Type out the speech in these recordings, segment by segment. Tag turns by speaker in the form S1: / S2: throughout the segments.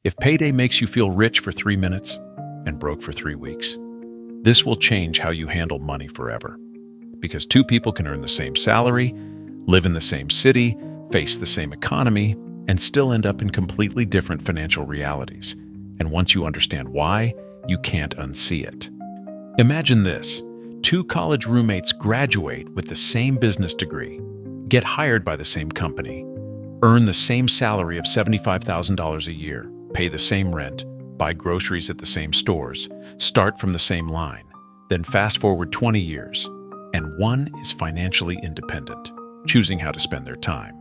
S1: If payday makes you feel rich for 3 minutes and broke for 3 weeks, this will change how you handle money forever. Because two people can earn the same salary, live in the same city, face the same economy, and still end up in completely different financial realities. And once you understand why, you can't unsee it. Imagine this. Two college roommates graduate with the same business degree, get hired by the same company, earn the same salary of $75,000 a year, pay the same rent, buy groceries at the same stores, start from the same line. Then fast forward 20 years, and one is financially independent, choosing how to spend their time,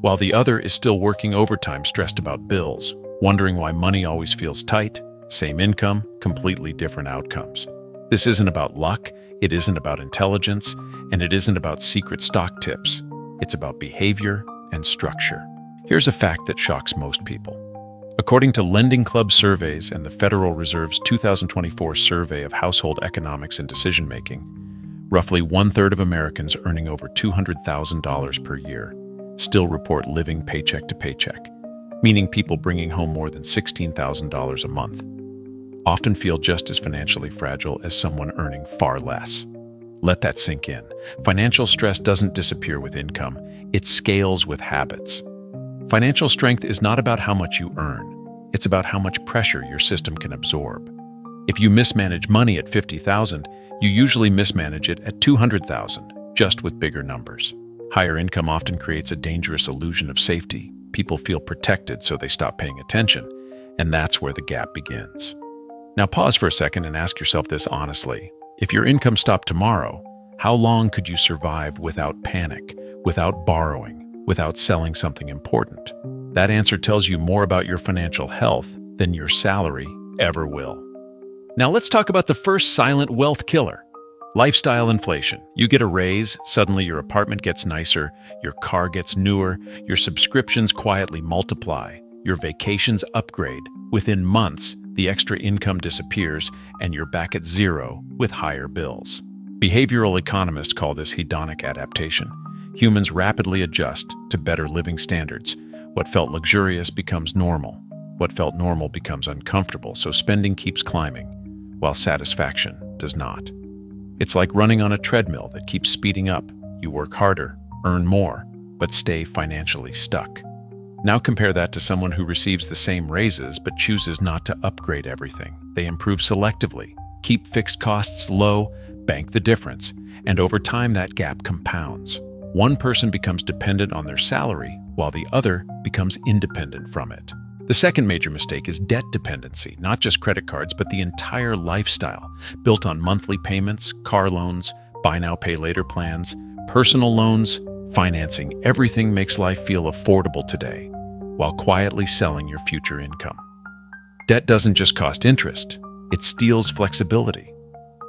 S1: while the other is still working overtime, stressed about bills, wondering why money always feels tight. Same income, completely different outcomes. This isn't about luck, it isn't about intelligence, and it isn't about secret stock tips. It's about behavior and structure. Here's a fact that shocks most people. According to Lending Club surveys and the Federal Reserve's 2024 survey of household economics and decision-making, roughly 1/3 of Americans earning over $200,000 per year still report living paycheck to paycheck, meaning people bringing home more than $16,000 a month often feel just as financially fragile as someone earning far less. Let that sink in. Financial stress doesn't disappear with income, it scales with habits. Financial strength is not about how much you earn, it's about how much pressure your system can absorb. If you mismanage money at $50,000, you usually mismanage it at $200,000, just with bigger numbers. Higher income often creates a dangerous illusion of safety. People feel protected, so they stop paying attention, and that's where the gap begins. Now pause for a second and ask yourself this honestly. If your income stopped tomorrow, how long could you survive without panic, without borrowing, without selling something important? That answer tells you more about your financial health than your salary ever will. Now let's talk about the first silent wealth killer: lifestyle inflation. You get a raise, suddenly your apartment gets nicer, your car gets newer, your subscriptions quietly multiply, your vacations upgrade. Within months, the extra income disappears and you're back at zero with higher bills. Behavioral economists call this hedonic adaptation. Humans rapidly adjust to better living standards. What felt luxurious becomes normal. What felt normal becomes uncomfortable, so spending keeps climbing, while satisfaction does not. It's like running on a treadmill that keeps speeding up. You work harder, earn more, but stay financially stuck. Now compare that to someone who receives the same raises but chooses not to upgrade everything. They improve selectively, keep fixed costs low, bank the difference, and over time that gap compounds. One person becomes dependent on their salary, while the other becomes independent from it. The second major mistake is debt dependency, not just credit cards, but the entire lifestyle, built on monthly payments, car loans, buy now, pay later plans, personal loans. Financing everything makes life feel affordable today, while quietly selling your future income. Debt doesn't just cost interest, it steals flexibility.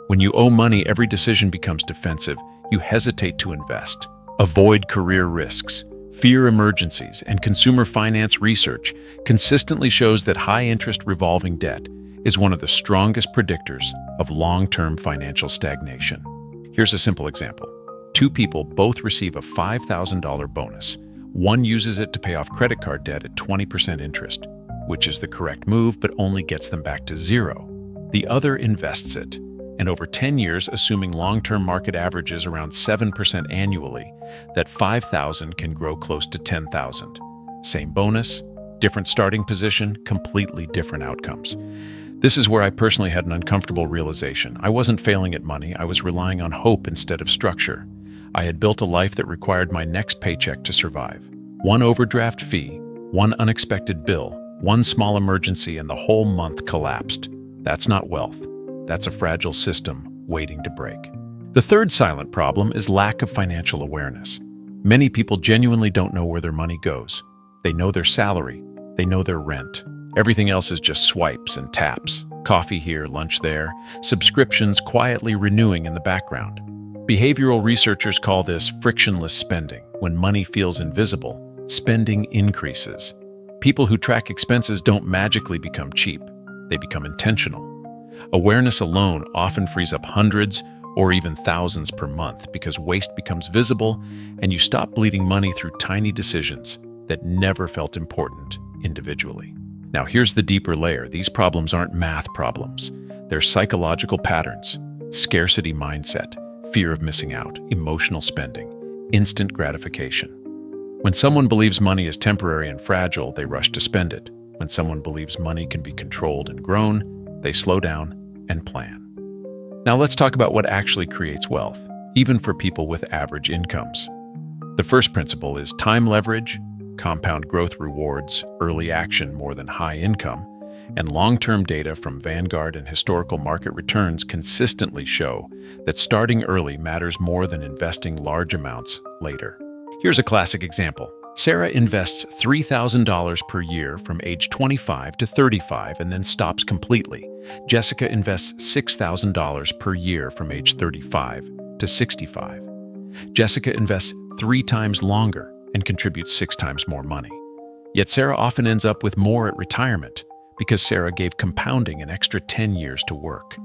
S1: When you owe money, every decision becomes defensive. You hesitate to invest, avoid career risks, fear emergencies, and consumer finance research consistently shows that high-interest revolving debt is one of the strongest predictors of long-term financial stagnation. Here's a simple example. Two people both receive a $5,000 bonus. One uses it to pay off credit card debt at 20% interest, which is the correct move but only gets them back to zero. The other invests it, and over 10 years, assuming long-term market averages around 7% annually, that $5,000 can grow close to $10,000. Same bonus, different starting position, completely different outcomes. This is where I personally had an uncomfortable realization. I wasn't failing at money, I was relying on hope instead of structure. I had built a life that required my next paycheck to survive. One overdraft fee, one unexpected bill, one small emergency, and the whole month collapsed. That's not wealth. That's a fragile system waiting to break. The third silent problem is lack of financial awareness. Many people genuinely don't know where their money goes. They know their salary, they know their rent. Everything else is just swipes and taps. Coffee here, lunch there, subscriptions quietly renewing in the background. Behavioral researchers call this frictionless spending. When money feels invisible, spending increases. People who track expenses don't magically become cheap. They become intentional. Awareness alone often frees up hundreds or even thousands per month because waste becomes visible and you stop bleeding money through tiny decisions that never felt important individually. Now here's the deeper layer. These problems aren't math problems. They're psychological patterns, scarcity mindset, fear of missing out, emotional spending, instant gratification. When someone believes money is temporary and fragile, they rush to spend it. When someone believes money can be controlled and grown, they slow down and plan. Now let's talk about what actually creates wealth, even for people with average incomes. The first principle is time leverage, compound growth rewards, early action more than high income, and long-term data from Vanguard and historical market returns consistently show that starting early matters more than investing large amounts later. Here's a classic example. Sarah invests $3,000 per year from age 25 to 35 and then stops completely. Jessica invests $6,000 per year from age 35 to 65. Jessica invests 3 times longer and contributes 6 times more money. Yet Sarah often ends up with more at retirement because Sarah gave compounding an extra 10 years to work.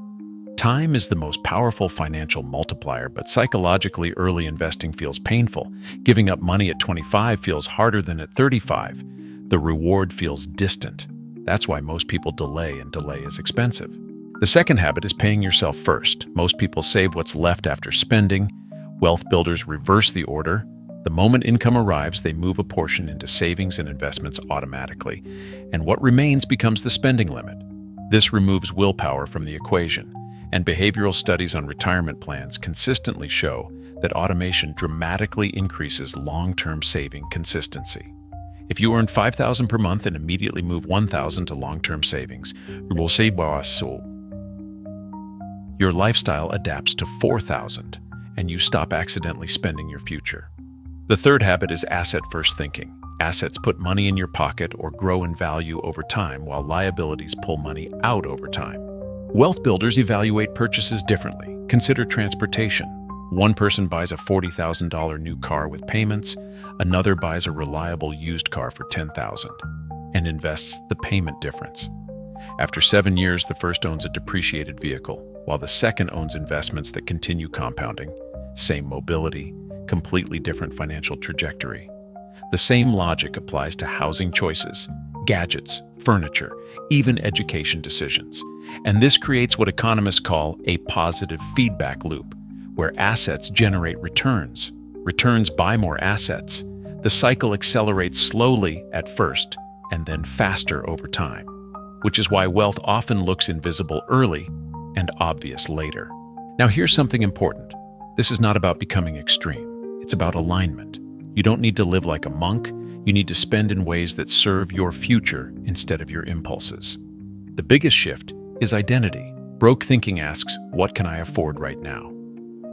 S1: Time is the most powerful financial multiplier, but psychologically early investing feels painful. Giving up money at 25 feels harder than at 35. The reward feels distant. That's why most people delay, and delay is expensive. The second habit is paying yourself first. Most people save what's left after spending. Wealth builders reverse the order. The moment income arrives, they move a portion into savings and investments automatically, and what remains becomes the spending limit. This removes willpower from the equation, and behavioral studies on retirement plans consistently show that automation dramatically increases long-term saving consistency. If you earn $5,000 per month and immediately move $1,000 to long-term savings, your lifestyle adapts to $4,000, and you stop accidentally spending your future. The third habit is asset-first thinking. Assets put money in your pocket or grow in value over time, while liabilities pull money out over time. Wealth builders evaluate purchases differently. Consider transportation. One person buys a $40,000 new car with payments, another buys a reliable used car for $10,000 and invests the payment difference. After 7 years, the first owns a depreciated vehicle, while the second owns investments that continue compounding. Same mobility, completely different financial trajectory. The same logic applies to housing choices, gadgets, furniture, even education decisions. And this creates what economists call a positive feedback loop, where assets generate returns. Returns buy more assets. The cycle accelerates slowly at first and then faster over time, which is why wealth often looks invisible early and obvious later. Now here's something important. This is not about becoming extreme. It's about alignment. You don't need to live like a monk. You need to spend in ways that serve your future instead of your impulses. The biggest shift is identity. Broke thinking asks, what can I afford right now?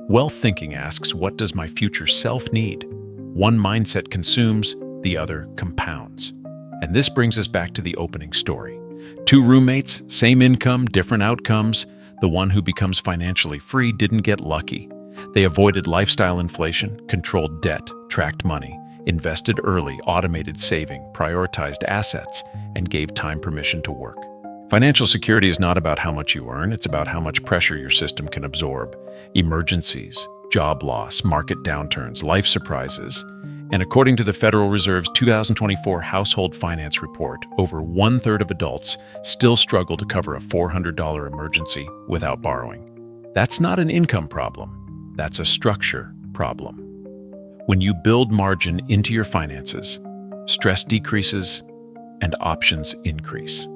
S1: Wealth thinking asks, what does my future self need? One mindset consumes, the other compounds. And this brings us back to the opening story. 2 roommates, same income, different outcomes. The one who becomes financially free didn't get lucky. They avoided lifestyle inflation, controlled debt, tracked money, invested early, automated saving, prioritized assets, and gave time permission to work. Financial security is not about how much you earn, it's about how much pressure your system can absorb. Emergencies, job loss, market downturns, life surprises. And according to the Federal Reserve's 2024 Household Finance Report, over 1/3 of adults still struggle to cover a $400 emergency without borrowing. That's not an income problem. That's a structure problem. When you build margin into your finances, stress decreases and options increase.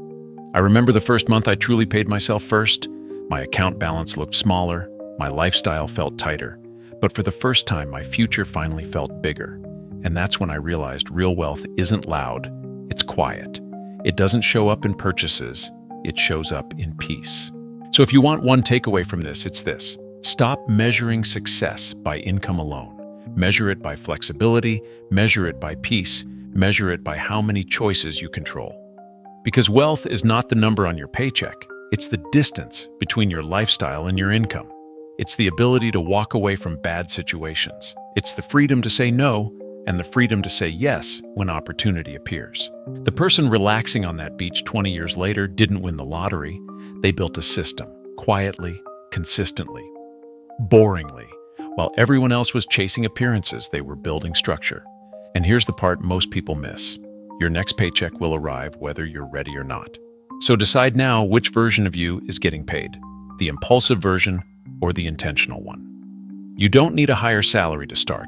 S1: I remember the first month I truly paid myself first. My account balance looked smaller, my lifestyle felt tighter, but for the first time, my future finally felt bigger. And that's when I realized real wealth isn't loud, it's quiet. It doesn't show up in purchases, it shows up in peace. So if you want one takeaway from this, it's this. Stop measuring success by income alone. Measure it by flexibility, measure it by peace, measure it by how many choices you control. Because wealth is not the number on your paycheck, it's the distance between your lifestyle and your income. It's the ability to walk away from bad situations. It's the freedom to say no and the freedom to say yes when opportunity appears. The person relaxing on that beach 20 years later didn't win the lottery. They built a system, quietly, consistently, boringly. While everyone else was chasing appearances, they were building structure. And here's the part most people miss. Your next paycheck will arrive whether you're ready or not. So decide now which version of you is getting paid, the impulsive version or the intentional one. You don't need a higher salary to start.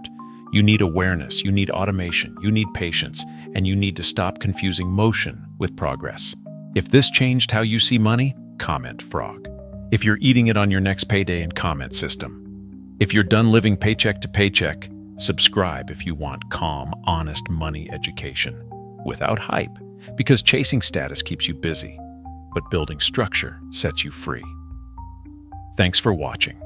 S1: You need awareness, you need automation, you need patience, and you need to stop confusing motion with progress. If this changed how you see money, comment frog. If you're eating it on your next payday and comment system. If you're done living paycheck to paycheck, subscribe if you want calm, honest money education without hype, because chasing status keeps you busy, but building structure sets you free. Thanks for watching.